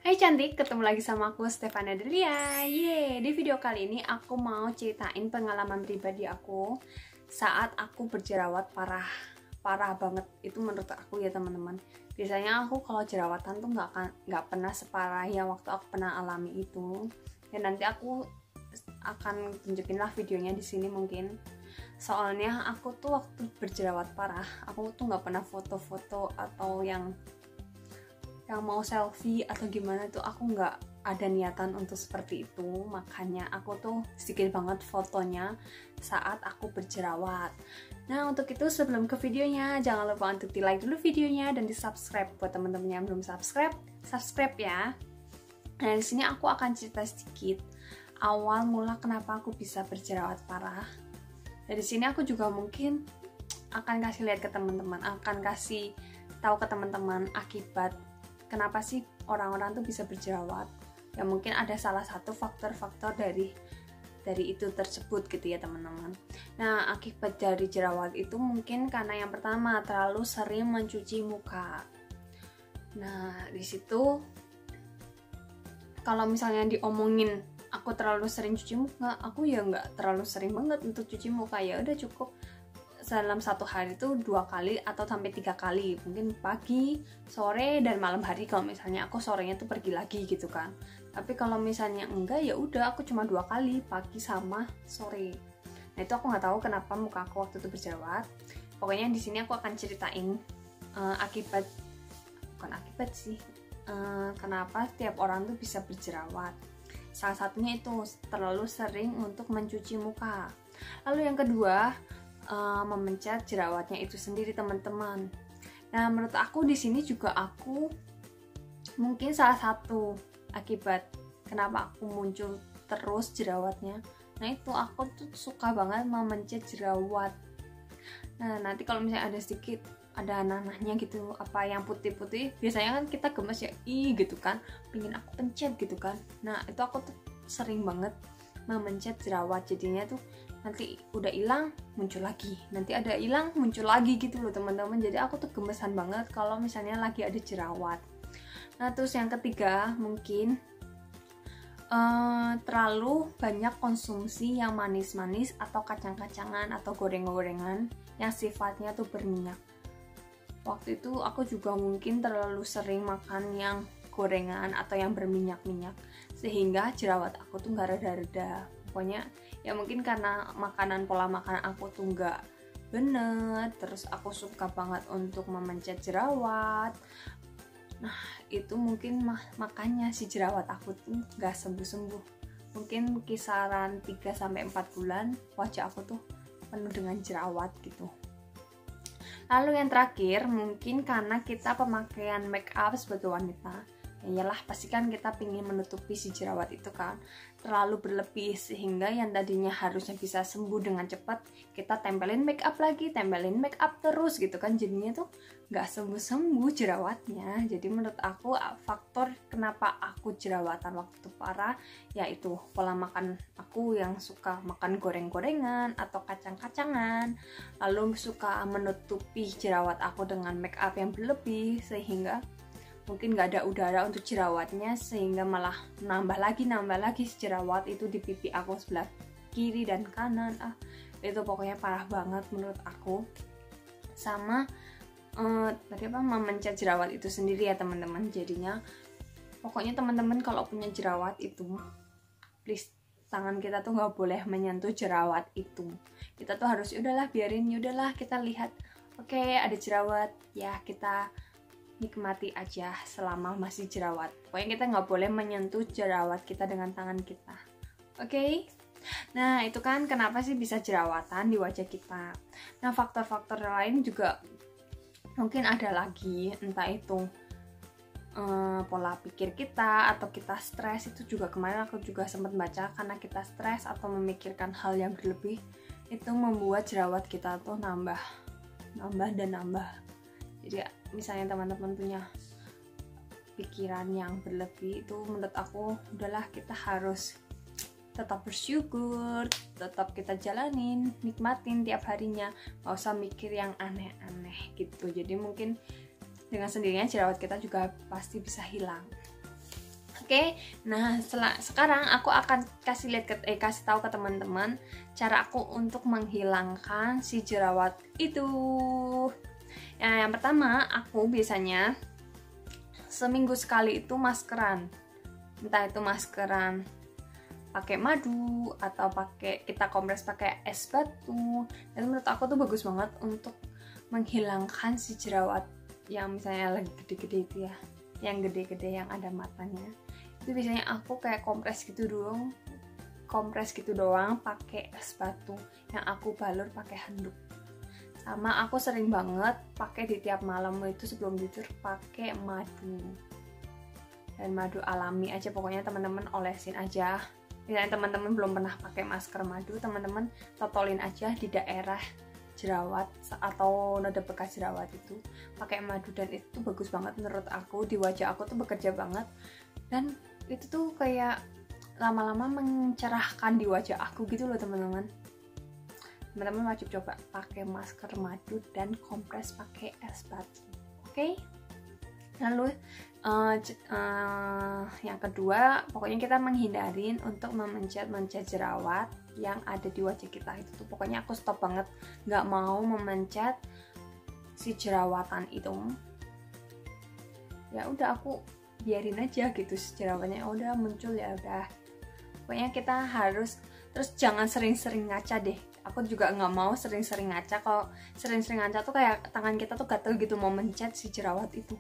Hai cantik, ketemu lagi sama aku Stefania Delia. Di video kali ini aku mau ceritain pengalaman pribadi aku saat aku berjerawat parah banget. Itu menurut aku ya teman-teman. Biasanya aku kalau jerawatan tuh nggak pernah separah yang waktu aku pernah alami itu. Dan nanti aku akan tunjukin lah videonya di sini mungkin. Soalnya aku tuh waktu berjerawat parah, aku tuh nggak pernah foto-foto atau yang mau selfie atau gimana tuh, aku nggak ada niatan untuk seperti itu. Makanya aku tuh sedikit banget fotonya saat aku berjerawat. Nah untuk itu sebelum ke videonya, jangan lupa untuk di like dulu videonya dan di subscribe. Buat teman-teman yang belum subscribe ya. Nah di sini aku akan cerita sedikit awal mula kenapa aku bisa berjerawat parah. Dari sini aku juga mungkin akan kasih lihat ke teman-teman, akan kasih tahu ke teman-teman akibat kenapa sih orang-orang tuh bisa berjerawat. Ya mungkin ada salah satu faktor-faktor dari itu tersebut gitu ya teman-teman. Nah akibat dari jerawat itu mungkin karena yang pertama terlalu sering mencuci muka. Nah di situ kalau misalnya diomongin aku terlalu sering cuci muka, aku ya nggak terlalu sering banget untuk cuci muka, ya udah cukup dalam satu hari itu 2 kali atau sampai 3 kali, mungkin pagi, sore, dan malam hari. Kalau misalnya aku sorenya tuh pergi lagi gitu kan. Tapi kalau misalnya enggak, ya udah aku cuma 2 kali, pagi sama sore. Nah itu aku nggak tahu kenapa muka aku waktu itu berjerawat. Pokoknya di sini aku akan ceritain kenapa setiap orang tuh bisa berjerawat. Salah satunya itu terlalu sering untuk mencuci muka. Lalu yang kedua, memencet jerawatnya itu sendiri teman-teman. Nah menurut aku di sini juga aku mungkin salah satu akibat kenapa aku muncul terus jerawatnya. Nah itu aku tuh suka banget memencet jerawat. Nah nanti kalau misalnya ada nanahnya gitu, apa yang putih-putih, biasanya kan kita gemes ya, gitu kan, pengen aku pencet gitu kan. Nah itu aku tuh sering banget memencet jerawat, jadinya tuh nanti udah hilang muncul lagi, nanti ada hilang muncul lagi gitu loh teman-teman. Jadi aku tuh gemesan banget kalau misalnya lagi ada jerawat. Nah terus yang ketiga mungkin terlalu banyak konsumsi yang manis-manis atau kacang-kacangan atau goreng-gorengan yang sifatnya tuh berminyak. Waktu itu aku juga mungkin terlalu sering makan yang gorengan atau yang berminyak-minyak sehingga jerawat aku tuh nggak reda-reda. Pokoknya ya mungkin karena pola makanan aku tuh nggak bener, terus aku suka banget untuk memencet jerawat. Nah itu mungkin makanya si jerawat aku tuh nggak sembuh-sembuh. Mungkin kisaran 3-4 bulan wajah aku tuh penuh dengan jerawat gitu. Lalu yang terakhir mungkin karena kita pemakaian make up sebagai wanita. Iyalah pasti kan kita ingin menutupi si jerawat itu kan, terlalu berlebih sehingga yang tadinya harusnya bisa sembuh dengan cepat, kita tempelin make up lagi, tempelin make up terus gitu kan, jadinya tuh nggak sembuh-sembuh jerawatnya. Jadi menurut aku faktor kenapa aku jerawatan waktu itu parah yaitu pola makan aku yang suka makan goreng-gorengan atau kacang-kacangan, lalu suka menutupi jerawat aku dengan make up yang berlebih sehingga mungkin nggak ada udara untuk jerawatnya, sehingga malah nambah lagi jerawat itu di pipi aku sebelah kiri dan kanan. Itu pokoknya parah banget menurut aku. Sama memencet jerawat itu sendiri ya teman-teman. Jadinya pokoknya teman-teman kalau punya jerawat itu please, tangan kita tuh nggak boleh menyentuh jerawat itu. Kita tuh harus udahlah kita lihat, oke, ada jerawat ya, kita nikmati aja selama masih jerawat. Pokoknya kita nggak boleh menyentuh jerawat kita dengan tangan kita. Oke? Nah itu kan kenapa sih bisa jerawatan di wajah kita. Nah faktor-faktor lain juga mungkin ada lagi, entah itu pola pikir kita atau kita stres. Itu juga kemarin aku juga sempat baca, karena kita stres atau memikirkan hal yang berlebih itu membuat jerawat kita tuh nambah. Jadi misalnya teman-teman punya pikiran yang berlebih, itu menurut aku udahlah kita harus tetap bersyukur, tetap kita jalanin, nikmatin tiap harinya, gak usah mikir yang aneh-aneh gitu. Jadi mungkin dengan sendirinya jerawat kita juga pasti bisa hilang. Oke, nah sekarang aku akan kasih tahu ke teman-teman cara aku untuk menghilangkan si jerawat itu. Nah, yang pertama aku biasanya seminggu sekali itu maskeran, entah itu maskeran pakai madu atau kita kompres pakai es batu. Dan menurut aku tuh bagus banget untuk menghilangkan si jerawat yang misalnya lagi gede-gede itu ya, yang gede-gede yang ada matanya. Itu biasanya aku kayak kompres gitu doang pakai es batu yang aku balur pakai handuk. Sama aku sering banget pakai di tiap malam itu sebelum tidur pakai madu, dan madu alami aja pokoknya, teman-teman olesin aja. Misalnya teman-teman belum pernah pakai masker madu, teman-teman totolin aja di daerah jerawat atau noda bekas jerawat itu pakai madu, dan itu bagus banget menurut aku. Di wajah aku tuh bekerja banget, dan itu tuh kayak lama-lama mencerahkan di wajah aku gitu loh teman-teman. Teman-teman wajib coba pakai masker madu dan kompres pakai es batu. Oke? Lalu yang kedua, pokoknya kita menghindarin untuk memencet jerawat yang ada di wajah kita. Itu tuh pokoknya aku stop banget, nggak mau memencet si jerawatan itu. Ya udah, aku biarin aja gitu jerawatnya, udah muncul ya udah. Pokoknya kita harus, terus jangan sering-sering ngaca deh. Aku juga nggak mau sering-sering ngaca. Kalau sering-sering ngaca tuh kayak tangan kita tuh gatel gitu mau mencet si jerawat itu.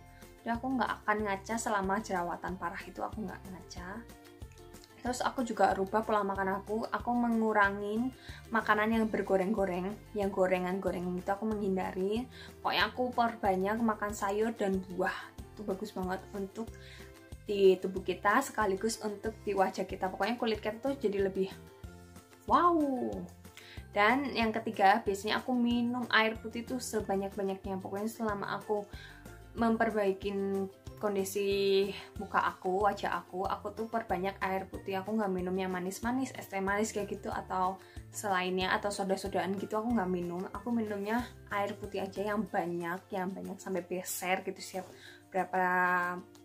Udah, aku nggak akan ngaca selama jerawatan parah itu, aku nggak ngaca. Terus aku juga rubah pola makan aku mengurangin makanan yang bergoreng-goreng, yang gorengan-gorengan itu aku menghindari. Pokoknya aku perbanyak makan sayur dan buah. Itu bagus banget untuk di tubuh kita sekaligus untuk di wajah kita. Pokoknya kulit kita tuh jadi lebih wow. Dan yang ketiga, biasanya aku minum air putih tuh sebanyak-banyaknya. Pokoknya selama aku memperbaiki kondisi muka aku, wajah aku tuh perbanyak air putih. Aku nggak minum yang manis-manis, es teh manis kayak gitu atau selainnya, atau soda-sodaan gitu aku nggak minum. Aku minumnya air putih aja yang banyak sampai beser gitu. Siap berapa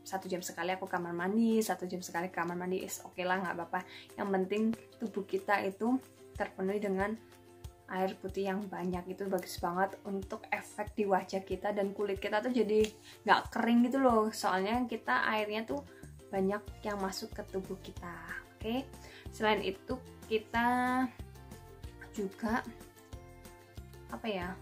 1 jam sekali aku kamar mandi, 1 jam sekali kamar mandi, oke lah, nggak apa-apa. Yang penting tubuh kita itu terpenuhi dengan air putih yang banyak. Itu bagus banget untuk efek di wajah kita, dan kulit kita tuh jadi nggak kering gitu loh, soalnya kita airnya tuh banyak yang masuk ke tubuh kita. Oke, selain itu kita juga apa ya,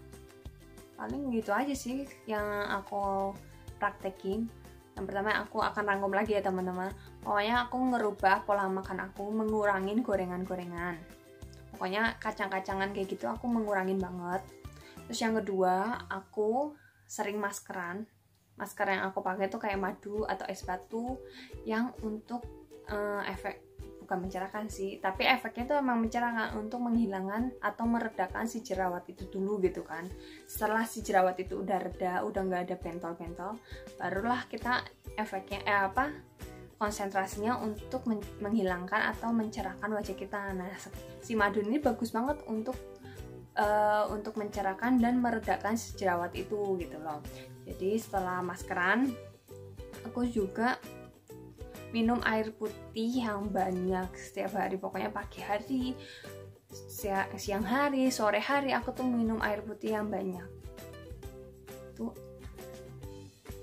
paling gitu aja sih yang aku praktekin. Yang pertama, aku akan rangkum lagi ya teman-teman. Pokoknya aku ngerubah pola makan aku, mengurangin gorengan-gorengan. Pokoknya kacang-kacangan kayak gitu aku mengurangin banget. Terus yang kedua, aku sering maskeran. Masker yang aku pakai tuh kayak madu atau es batu yang untuk efek, bukan mencerahkan sih, tapi efeknya tuh emang mencerahkan untuk menghilangkan atau meredakan si jerawat itu dulu gitu kan. Setelah si jerawat itu udah reda, udah nggak ada bentol-bentol, barulah kita efeknya konsentrasinya untuk menghilangkan atau mencerahkan wajah kita. Nah, si madu ini bagus banget untuk mencerahkan dan meredakan si jerawat itu gitu loh. Jadi setelah maskeran, aku juga minum air putih yang banyak setiap hari. Pokoknya pagi hari, siang hari, sore hari aku tuh minum air putih yang banyak. Itu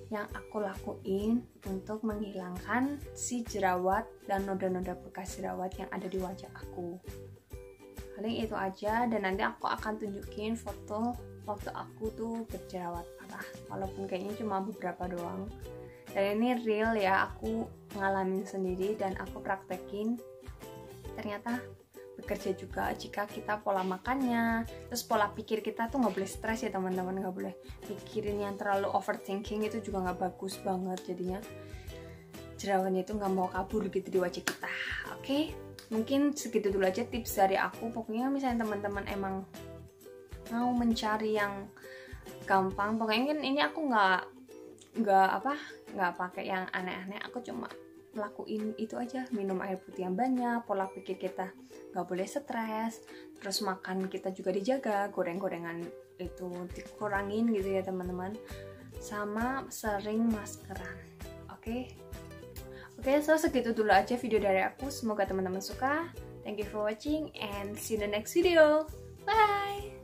yang aku lakuin untuk menghilangkan si jerawat dan noda-noda bekas jerawat yang ada di wajah aku. Paling itu aja, dan nanti aku akan tunjukin foto waktu aku tuh berjerawat parah, walaupun kayaknya cuma beberapa doang. Dan ini real ya, aku ngalamin sendiri dan aku praktekin. Ternyata bekerja juga jika kita pola makannya, terus pola pikir kita tuh nggak boleh stres ya teman-teman, nggak boleh mikirin yang terlalu overthinking, itu juga nggak bagus banget. Jadinya jerawatnya itu nggak mau kabur gitu di wajah kita. Oke, mungkin segitu dulu aja tips dari aku. Pokoknya misalnya teman-teman emang mau mencari yang gampang, pokoknya kan ini aku nggak pakai yang aneh-aneh, aku cuma lakuin itu aja, minum air putih yang banyak, pola pikir kita nggak boleh stres, terus makan kita juga dijaga, goreng-gorengan itu dikurangin gitu ya teman-teman, sama sering maskeran. Oke, Oke, so segitu dulu aja video dari aku. Semoga teman-teman suka. Thank you for watching and see you in the next video. Bye!